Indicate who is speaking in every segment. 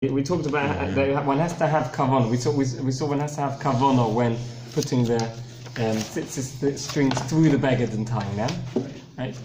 Speaker 1: We talked about that one has to have kavanah. We saw one has to have kavanah when putting the strings through the beged and tying them, right?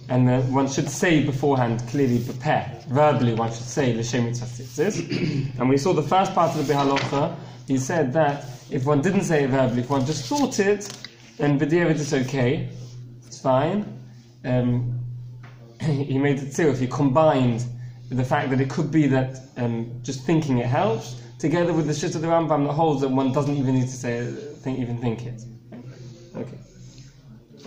Speaker 1: And one should say beforehand, clearly prepare. Verbally, one should say l'shem tzitzis. And we saw the first part of the halacha. He said that if one didn't say it verbally, if one just thought it, then b'diavad it's okay, it's fine. He made it clear if he combined the fact that it could be that just thinking it helps, together with the shit of the Rambam that holds that one doesn't even need to say even think it. Okay.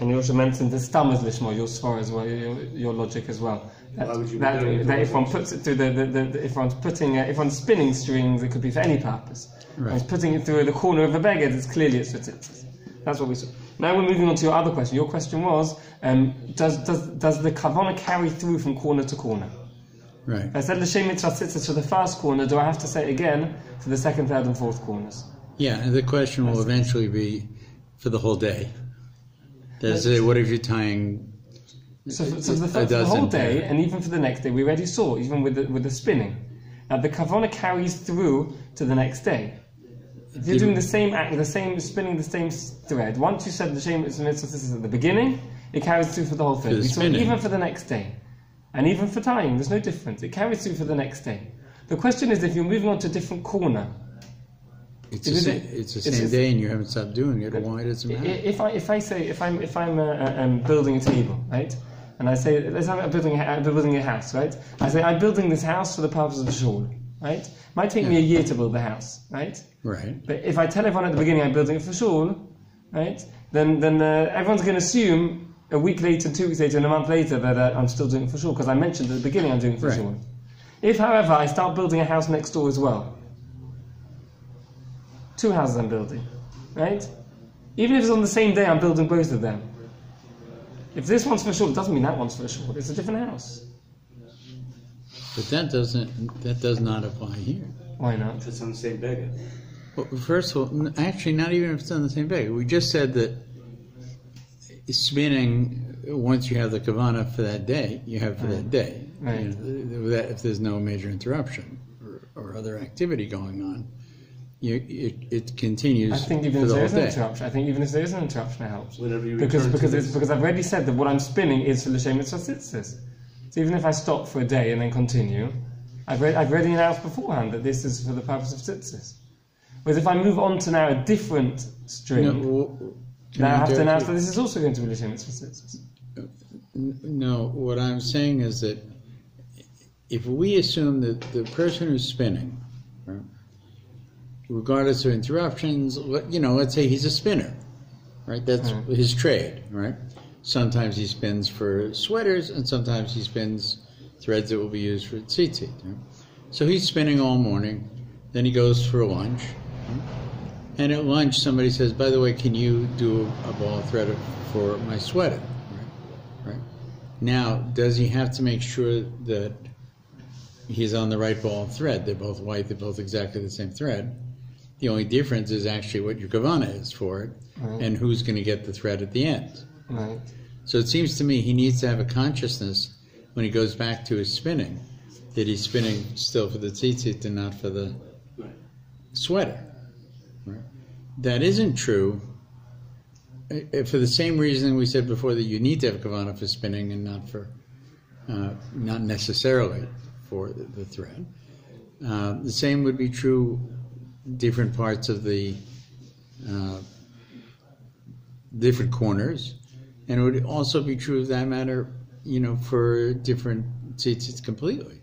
Speaker 1: And you also mentioned the stamaz lishma, your svara as well, your logic as well. That if one puts it through if one's spinning strings, it could be for any purpose. Right. If putting it through the corner of a beged, it's clearly it's for tzitzis. That's what we saw. Now we're moving on to your other question. Your question was, does the kavanah carry through from corner to corner?
Speaker 2: Right.
Speaker 1: I said l'shem tzitzis for the first corner. Do I have to say it again for the second, third, and fourth corners?
Speaker 2: Yeah, and the question will eventually be for the whole day. Does it? What if you're tying?
Speaker 1: So for the whole day, and even for the next day, we already saw even with the spinning. The kavanah carries through to the next day. If you're doing the same act, spinning the same thread, once you said l'shem tzitzis at the beginning, it carries through for the whole thing. We saw even for the next day. And even for tying, there's no difference. It carries through for the next day. The question is, if you're moving on to a different corner,
Speaker 2: it's the same day, and you haven't stopped doing it. Why does it matter?
Speaker 1: If I'm building a table, right, and I say, let's say I'm building a house, right? I say I'm building this house for the purpose of the shul, right? It might take me a year to build the house, right?
Speaker 2: Right.
Speaker 1: But if I tell everyone at the beginning I'm building it for shul, right, then everyone's going to assume a week later, 2 weeks later, and a month later that I'm still doing it for sure, because I mentioned at the beginning I'm doing it for sure. If, however, I start building a house next door as well, 2 houses I'm building, right? Even if it's on the same day, I'm building both of them. If this one's for sure, it doesn't mean that one's for sure. It's a different house.
Speaker 2: But that does not apply here.
Speaker 1: Why not?
Speaker 3: If it's on the same beged.
Speaker 2: Well, first of all, actually, not even if it's on the same beged. We just said that spinning, once you have the kavanah for that day, you have for that day.
Speaker 1: Right.
Speaker 2: You know, that if there's no major interruption or other activity going on, it continues.
Speaker 1: I think even if there is an interruption, it helps. Because I've already said that what I'm spinning is for l'shem tzitzis. So even if I stop for a day and then continue, I've already announced beforehand that this is for the purpose of tzitzis. Whereas if I move on to now a different string. Now I have to announce that this is also going to be l'shem tzitzis.
Speaker 2: No, what I'm saying is that if we assume that the person who's spinning, right, regardless of interruptions, let's say he's a spinner, right? That's his trade, right? Sometimes he spins for sweaters, and sometimes he spins threads that will be used for tzit. Right? So he's spinning all morning, then he goes for lunch. Right? And at lunch, somebody says, by the way, can you do a ball of thread for my sweater? Right? Now, does he have to make sure that he's on the right ball of thread? They're both white, they're both exactly the same thread. The only difference is actually what your kavanah is for it, and who's going to get the thread at the end.
Speaker 1: Right.
Speaker 2: So it seems to me he needs to have a consciousness when he goes back to his spinning, that he's spinning still for the tzitzit and not for the sweater. Right. That isn't true for the same reason we said before that you need to have kavanah for spinning and not necessarily for the thread. The same would be true different parts of the different corners, and it would also be true of that matter, for different tzitzits completely,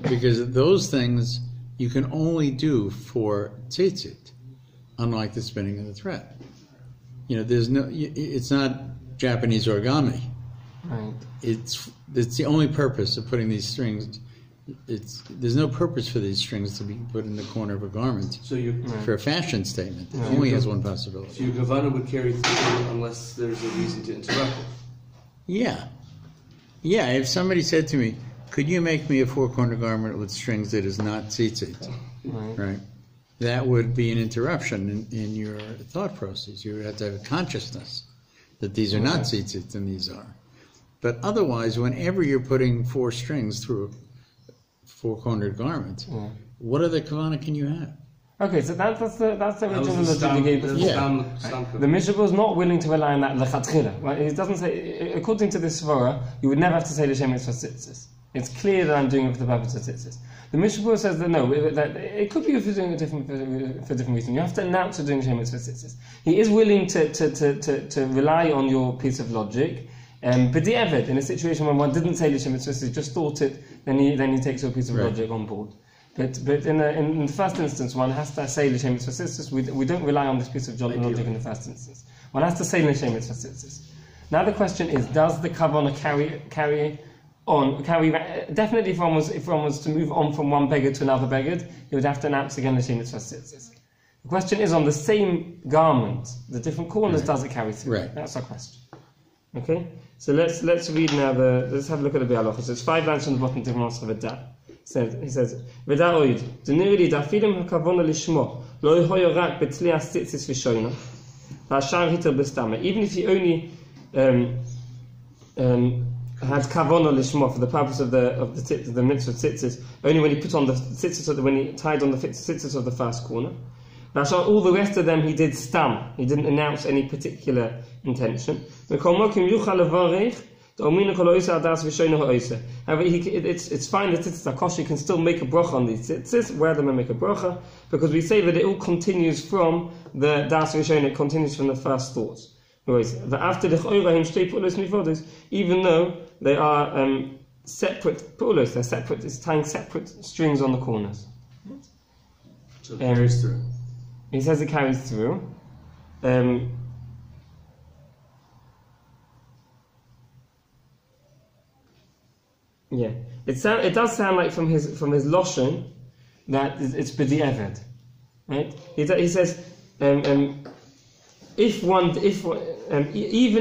Speaker 2: because those things you can only do for tzitzit, unlike the spinning of the thread. It's not Japanese origami.
Speaker 1: Right.
Speaker 2: It's the only purpose of putting these strings. There's no purpose for these strings to be put in the corner of a garment. So for a fashion statement, it only has one possibility.
Speaker 3: So your kavanah would carry through unless there's a reason to interrupt it.
Speaker 2: Yeah. If somebody said to me, could you make me a 4-corner garment with strings that is not tzitzit? Right. That would be an interruption in your thought process. You would have to have a consciousness that these are not tzitzit and these are. But otherwise, whenever you're putting 4 strings through four-cornered garments. What other kavanah can you have?
Speaker 1: Okay, so that's the original logic you gave before. The Mishnah was not willing to rely on that lechatchila. Right? It doesn't say, according to this svara, you would never have to say l'shem mitzvah tzitzis. It's clear that I'm doing it for the purpose of tzitzis. The Mishnah says that no, that it could be if you're doing it for different reasons. You have to announce you're doing l'shem mitzvah tzitzis. He is willing to rely on your piece of logic. But the Eved, in a situation when one didn't say l'shem mitzvah tzitzis, just thought it, then he takes your piece of logic on board. But in the first instance, one has to say l'shem mitzvah tzitzis. We don't rely on this piece of logic in the first instance. One has to say l'shem mitzvah tzitzis. Now the question is, does the kavanah carry definitely if one was to move on from one beged to another beged, he would have to announce again l'shem mitzvah tzitzis. The question is, on the same garment, the different corners, does it carry through?
Speaker 2: Right.
Speaker 1: That's our question. Okay, so let's read now let's have a look at the halacha. So it's 5 lines from the bottom of the V'da. He says, V'da oid, d'niri d'afilim hakavona lishmo, lo yehoyo rak betlias tzitzis v'shoyna, v'ashar hitel b'stama. Even if he only had kavona lishmo for the purpose of the mitzvah tzitzis, only when he put on the tzitzis, when he tied on the tzitzis of the first corner. All the rest of them he did stam. He didn't announce any particular intention. However, it's fine that tzitzis are kosher. You can still make a bracha on these tzitzis, wear them and make a bracha, because we say that it all continues from the das rishon, it continues from the first thoughts. Even though they are separate pu'ulos, they're separate, it's tying separate strings on the corners.
Speaker 3: So it carries through.
Speaker 1: He says it carries through. Yeah, it does sound like from his loshen that it's b'di eved, right? He says even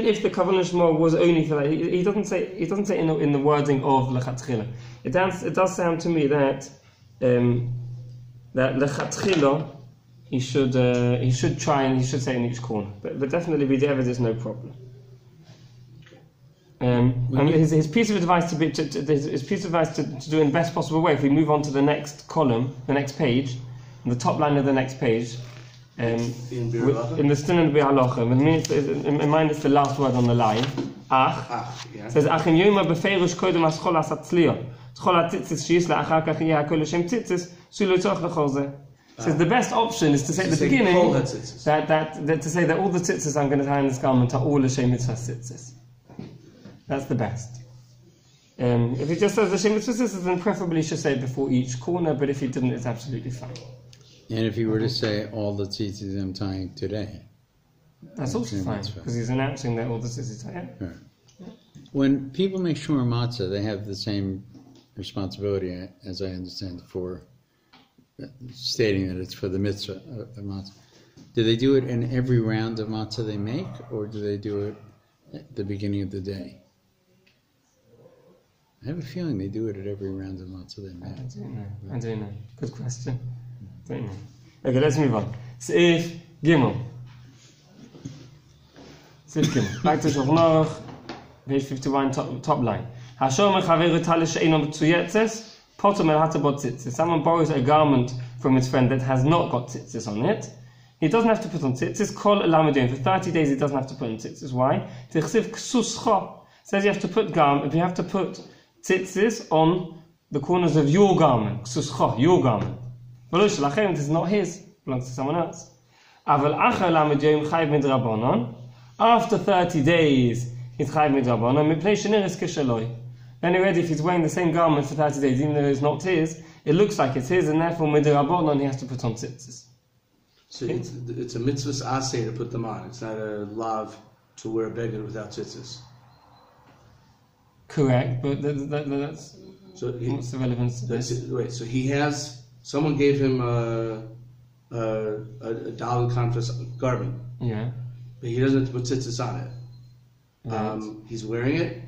Speaker 1: if the kavanah shmo was only for that, he doesn't say in the wording of lechatchila. It does sound to me that lechatchila he should try and he should say in each corner, but definitely b'di eved is no problem. His piece of advice to do it in the best possible way. If we move on to the next column, the next page, on the top line of the next page, in the Stun and Halacha, in mind it's the last word on the line. It says Achim Yoma befeirush kodem aschol asatzliya. Schol atzitzis sheis la'achar kach yeh hakol l'shem tzitzis sulo tzorch l'chol zeh. Says the best option is to say at the beginning that to say that all the tzitzis I'm going to tie in this garment are all l'shem mitzvah tzitzis. That's the best. If he just says the Shem Mitzvah tzitzis, then preferably he should say it before each corner, but if he didn't, it's absolutely fine.
Speaker 2: And if he were to say all the tzitzis I'm tying today,
Speaker 1: that's also fine, because he's announcing that all the tzitzis are.
Speaker 2: Right. When people make shmur matzah, they have the same responsibility, as I understand, for stating that it's for the mitzvah of matzah. Do they do it in every round of matzah they make, or do they do it at the beginning of the day? I have a feeling they do it at every round of matzah they make.
Speaker 1: I don't know. Good question. I don't know. Okay, let's move on. Seif Gimel. Seif Gimel. Back to Shulchan Aruch, page 51, top line. Someone borrows a garment from his friend that has not got tzitzis on it. He doesn't have to put on tzitzis. Kol elamedim. For 30 days he doesn't have to put on tzitzis. Why? Tichsiv ksuscha says you have to put tzitzis on the corners of your garment. Ksuscha, your garment. V'lo shelachem, it is not his. It belongs to someone else. Aval achar elamedim chayv midrabanan. After 30 days he's chayv midrabanan. Mipnei sheniris kesheloi. Then already, if he's wearing the same garment for 30 days, even though it's not his, it looks like it's his, and therefore midrabanan he has to put on tzitzis.
Speaker 3: So it's a mitzvah's aseh to put them on. It's not a lav to wear a beged without tzitzis.
Speaker 1: Correct, but that's what's the relevance to this?
Speaker 3: Wait, so he has, someone gave him a dollar contrast garment.
Speaker 1: Yeah.
Speaker 3: But he doesn't have to put tzitzis on it. Right. He's wearing it.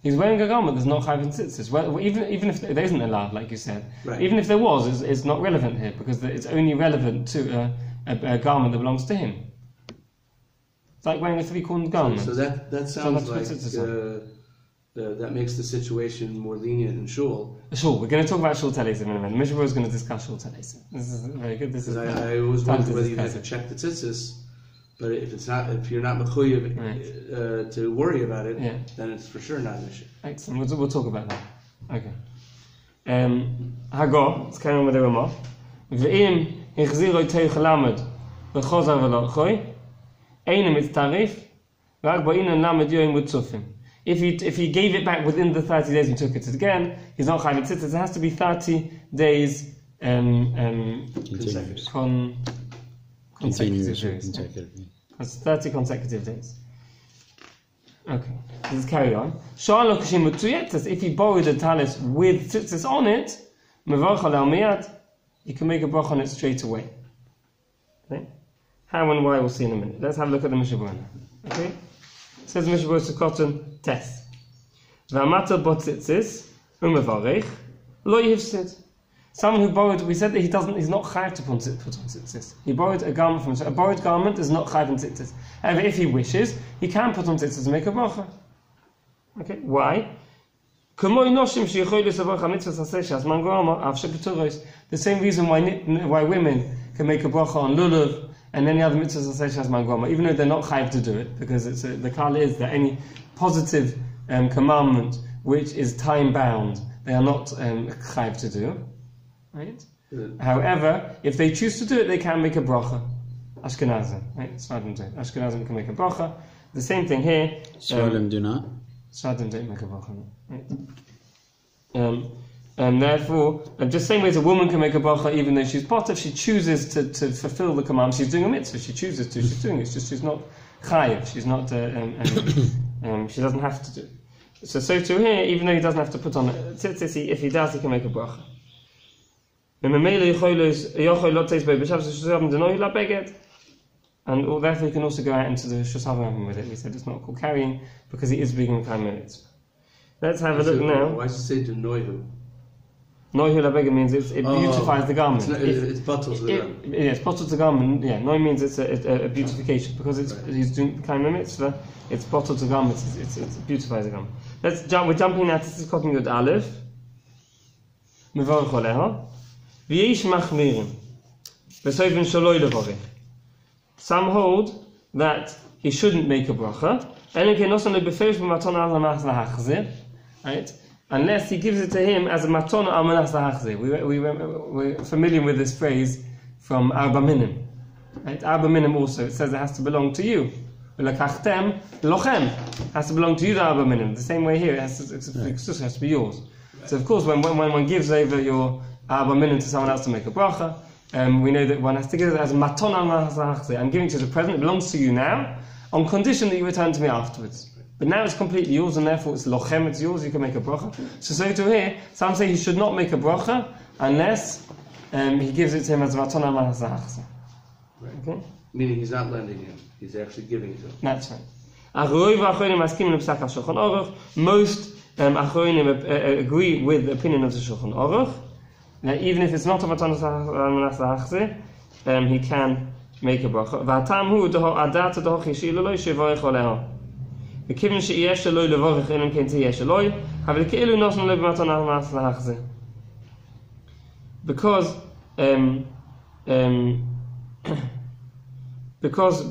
Speaker 1: He's wearing a garment that's not chayv in tzitzis. Well, even if there isn't a lav, like you said,
Speaker 3: right.
Speaker 1: Even if there was, it's not relevant here because it's only relevant to a garment that belongs to him. It's like wearing a three-cornered garment.
Speaker 3: So that sounds like that makes the situation more lenient in shul.
Speaker 1: Sure, we're going to talk about shul teles in a minute. Mishra is going to discuss shul teles. This is very good. This is.
Speaker 3: I always wonder whether you have to check the tzitzis, but if you're not mechuyev to worry about it, then it's for sure not an issue.
Speaker 1: Excellent. We'll talk about that. Okay. Hago, it's kind of with the Ramah. Ve'im hichziroi teich lamed v'chozar v'lochoi einem it's tarif v'ag ba'inan lamed yoim v'tzufim. If he gave it back within the 30 days and took it again, he's not chayav tzitzis. It has to be 30 days consecutive. That's 30 consecutive days. Okay, let's carry on. If he borrowed a talis with tzitzis on it, you can make a brach on it straight away. Okay? How and why we'll see in a minute. Let's have a look at the Mishabura now. Okay? It says Mishabura Sukkot test. V'amata bo tzitzis umevarech lo yifsid. Someone who borrowed, we said that he's not chayav to put on tzitzis. He borrowed a garment from a borrowed garment is not chayav on tzitzis. However, if he wishes, he can put on tzitzis and make a bracha. Okay, why? The same reason why women can make a bracha on lulav and any other mitzvahs as man, even though they're not chayav to do it, because the kala is that any positive commandment which is time bound, they are not chayav to do. Right? However, if they choose to do it, they can make a bracha. Ashkenazim, right? Sfadim do. Ashkenazim can make a bracha. The same thing here.
Speaker 2: Sfadim do not.
Speaker 1: Sfadim don't make a bracha. Right? And therefore, just same way as a woman can make a bracha, even though she's potter, if she chooses to fulfill the command, she's doing a mitzvah. She chooses to. She's doing it. It's just she's not chayiv. She's not. She doesn't have to do it. So too here, even though he doesn't have to put on tzitzis, if he does, he can make a bracha. And therefore he can also go out into the shusavim with it. We said it's not called carrying because he is being KarmiEl. Let's have a look now.
Speaker 3: Why does it say noihu?
Speaker 1: Noihu labega means it beautifies the garment.
Speaker 3: It's bottles the garment.
Speaker 1: Yes, bottles the garment. Yeah, noi means it's a beautification because he's doing KarmiEl. It's bottles the garment. It beautifies the garment. We're jumping now. This is cooking with Aleph. Mevarach oleha. Some hold that he shouldn't make a bracha, right? Unless he gives it to him as a matona al manas lahachzir. We're familiar with this phrase from Arba Minim. Right? Arba Minim also, it says it has to belong to you. L'kachtem lochem has to belong to you, the Arba Minim. The same way here, it has to be yours. So of course, when one gives over your Arba Minim to someone else to make a bracha, we know that one has to give it as a maton al mahazahachzeh. I'm giving it as a present, it belongs to you now, on condition that you return to me afterwards. But now it's completely yours, and therefore it's lochem, it's yours, you can make a bracha. So to here, some say he should not make a bracha unless he gives it to him as a maton al mahazahachzeh. Okay?
Speaker 3: Meaning he's not lending him, he's actually giving it to him.
Speaker 1: That's right. Most Achronim agree with the opinion of the Shulchan Aruch. Now, even if it's not a matanas lahachzeh, he can make a bracha. V'atam hu deho adat deho chishi leloi shevarich oleha. V'kivin sheyesh eloi levarich enem ken teyesh eloi, havel keilu nosn lo b'matanas lahachzeh. Because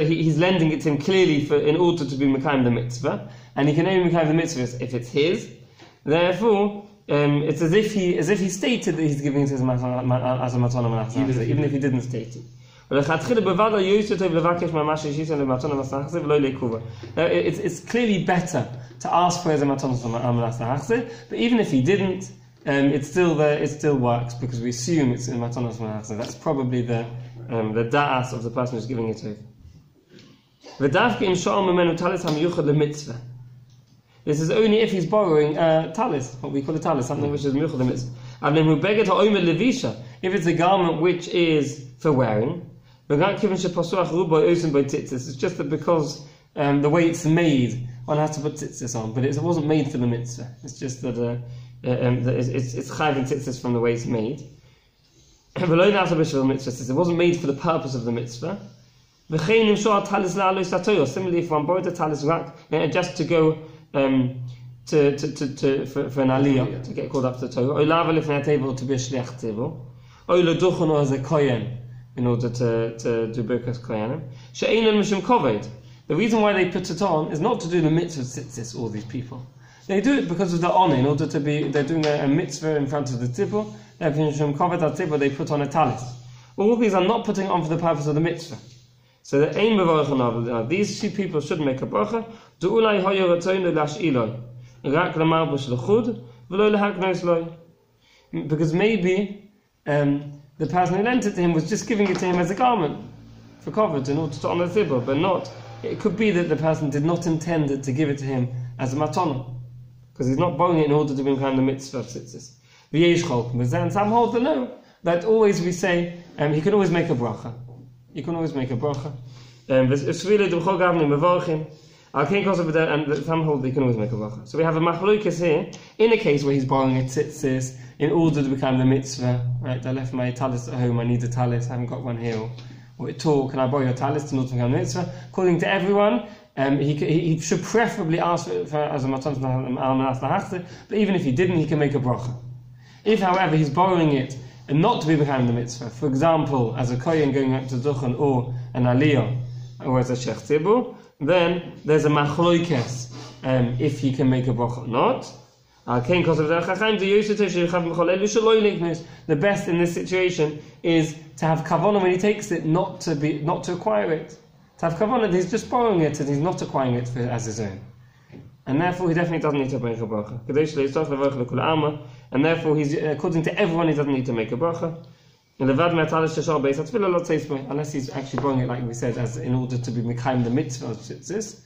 Speaker 1: he's lending it to him clearly in order to be mekayim the mitzvah, and he can only mekayim the mitzvah if it's his. Therefore, it's as if he stated that he's giving it as a matana manachzeh, even if he didn't state it. Now, it's clearly better to ask for as a matana manachzeh, but even if he didn't, it still works because we assume it's in matana manachzeh. That's probably the da'as of the person who's giving it over. This is only if he's borrowing talis, what we call a talis, something which is miyuchad l'mitzvah. If it's a garment which is for wearing, it's just that because the way it's made, one has to put tzitzis on, but it wasn't made for the mitzvah. It's just that it's chayv and tzitzis from the way it's made. It wasn't made for the purpose of the mitzvah. Similarly, if one borrowed a talis just to go for an aliyah, to get called up to the Torah. Or lava lifnei table to be a shliach tzibur. Or leduchon as a kohen in order to do birkas kohenim. She'einen mishum koved. The reason why they put it on is not to do the mitzvah tzitzis, all these people. They do it because of the honor, in order to be, they're doing a mitzvah in front of the tzibur. They put on a talis. All these are not putting on for the purpose of the mitzvah. So the aim of these two people should make a bracha. Because maybe the person who lent it to him was just giving it to him as a garment for covered in order to honor the tzibur, but not. It could be that the person did not intend to give it to him as a matana, because he's not borrowing it in order to bring the mitzvah of tzitzis. But then some hold the no, that always we say he can always make a bracha. You can always make a bracha. And some hold they can always make a bracha. So we have a machlokes here in a case where he's borrowing a tzitzis in order to become the mitzvah. Right, I left my talis at home. I need a talis. I haven't got one here. Or at all, can I borrow your talis in order to become the mitzvah? According to everyone, he should preferably ask for as a matan, but even if he didn't, he can make a bracha. If, however, he's borrowing it and not to be behind the mitzvah, for example, as a kohen going up to duchen or an aliyah or as a shech tzibur, then there's a machlokes if he can make a bracha or not. The best in this situation is to have kavanah when he takes it, not to acquire it. To have kavanah, he's just borrowing it and he's not acquiring it as his own. And therefore he definitely doesn't need to make a bracha. And therefore he's, according to everyone, he doesn't need to make a bracha. Unless he's actually borrowing it, like we said, as in order to be mekayim the mitzvah of tzitzis,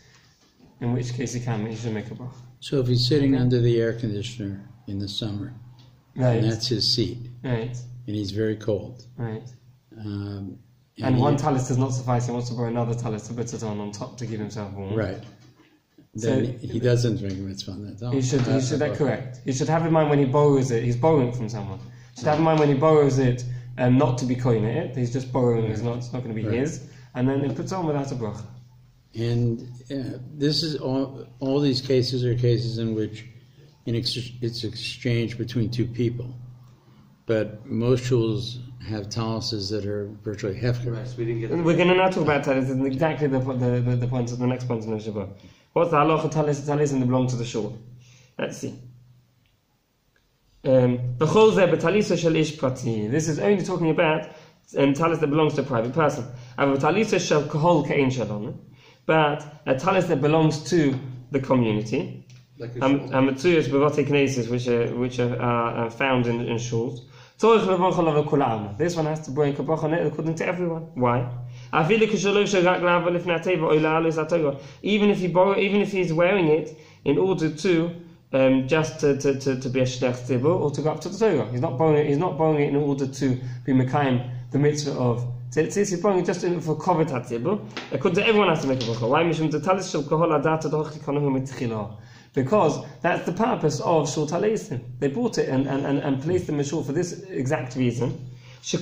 Speaker 1: in which case he should make a bracha.
Speaker 2: So if he's sitting under the air conditioner in the summer,
Speaker 1: right,
Speaker 2: and that's his seat,
Speaker 1: right,
Speaker 2: and he's very cold,
Speaker 1: right,
Speaker 2: and
Speaker 1: one talis does not suffice, he wants to borrow another talis to put it on top to keep himself warm.
Speaker 2: Right. Then he doesn't make a mitzvah on that.
Speaker 1: He should, that's correct. He should have in mind when he borrows it, he's borrowing it from someone. He should have in mind when he borrows it, not to be kohen it, he's just borrowing it, it's not going to be his, and then he puts on without a bracha.
Speaker 2: And this is all these cases are cases in which it's exchanged between two people. But most shuls have talises that are virtually hefker.
Speaker 3: Right, so we're
Speaker 1: going to now talk about talis. This is exactly the point of the next point in the Shabbat. What's the halacha-theory talis and they belong to the shul? Let's see. This is only talking about talis that belongs to a private person. But a talis that belongs to the community, which are found in shuls. This one has to bring a bracha according to everyone. Why? Even if he's wearing it in order to just to be a shliach tzibur or to go up to the Torah, he's not borrowing it in order to be mekayim the mitzvah of tzitzis. He's borrowing it just for kovet hatzibur. According to everyone has to make a bracha. Why? Because that's the purpose of shul taleisim. They bought it and placed them in shul for this exact reason. That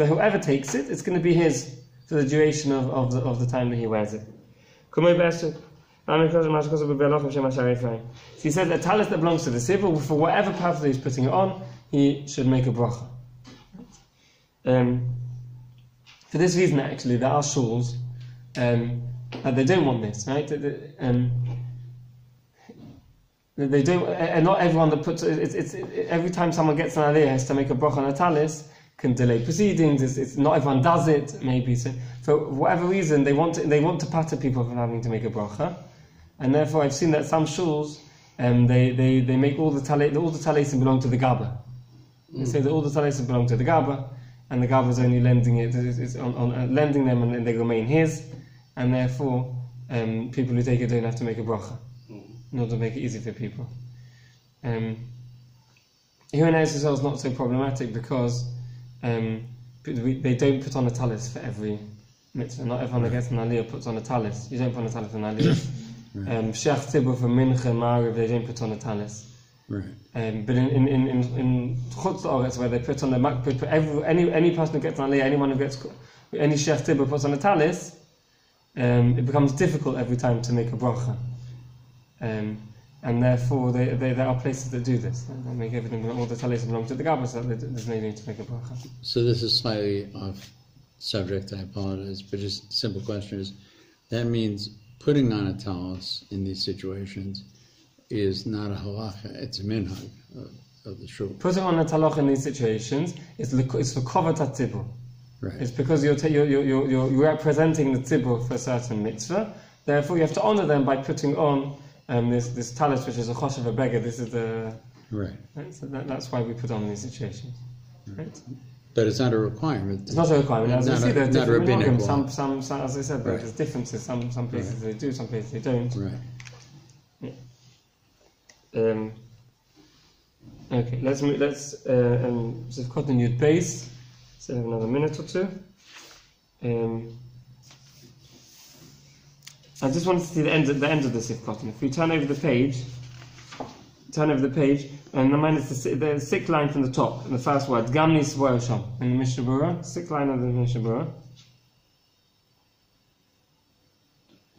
Speaker 1: whoever takes it, it's going to be his for the duration of the time that he wears it. So he said that talis that belongs to the civil, for whatever purpose he's putting it on, he should make a bracha. For this reason, actually, there are shuls they don't want this, right? They don't, and not everyone that puts every time someone gets an aliyah has to make a bracha on a talis can delay proceedings. It's not everyone does it, maybe. So for whatever reason, they want to patter people from having to make a bracha, and therefore I've seen that some shuls they make all the talisim belong to the gabba. They say that all the talisim belong to the gabba, and the gabba is only lending it, lending them, and they remain his. And therefore, people who take it don't have to make a bracha, in order to make it easy for people. Here in Eretz Yisrael is not so problematic because they don't put on a talis for every mitzvah. Not everyone that gets an aliyah puts on a talis. You don't put on a talis for an aliyah. Shech tzibur for mincha, ma'ariv, they don't put on a talis.
Speaker 2: Right.
Speaker 1: But in chutz la'aretz, where they put on any person who gets an aliyah, anyone who gets any shech tzibur puts on a talis. It becomes difficult every time to make a bracha. and therefore there are places that do this. They make everything, all the talis belong to the Gabba, so there's no need to make a bracha.
Speaker 2: So this is slightly off subject, I apologize, but just simple question is, that means putting on a talis in these situations is not a halacha, it's a minhag of the shul.
Speaker 1: Putting on a talach in these situations it's for kavod hatzibur.
Speaker 2: Right.
Speaker 1: It's because you're representing the tzibur for a certain mitzvah. Therefore, you have to honor them by putting on this talis, which is a chosh of a beggar. This is the
Speaker 2: right.
Speaker 1: So that's why we put on these situations. Right.
Speaker 2: But it's not a requirement.
Speaker 1: It's not a requirement. As you see, there are different minhagim. Some, as I said,
Speaker 2: right.
Speaker 1: There's differences. Some places they do, some places they don't.
Speaker 2: Right.
Speaker 1: Yeah. Okay, let's continue base. So have another minute or two. I just wanted to see the end of the sifkot. If we turn over the page, and the minus the sixth line from the top, in the first word, Gamni Svoyasham, in the Mishnah Berurah, sixth line of the Mishnah Berurah.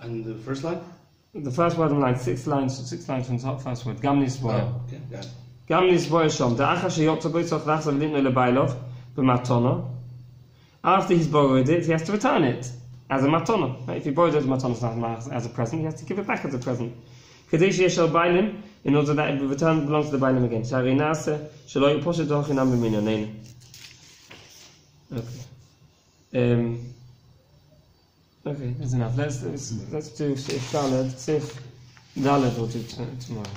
Speaker 3: And the first line?
Speaker 1: The first word on the line, six lines from the top, first word, Gamni Svoyasham.
Speaker 3: Oh, okay, got it.
Speaker 1: Gamni Svoyasham, Da'acha sheyotza boitzach nachzav litno lebailov, b'matona. After he's borrowed it, he has to return it as a matona. Right? If he borrowed it as a matona, as a present, he has to give it back as a present. Kadesh yeshal bailim, in order that it belongs to the bailim again. Shari nase shelo yiposhet dochinam b'minyaneinu. Okay. Okay, that's enough. Let's do Sif Dalet. Sif Dalet we'll do tomorrow.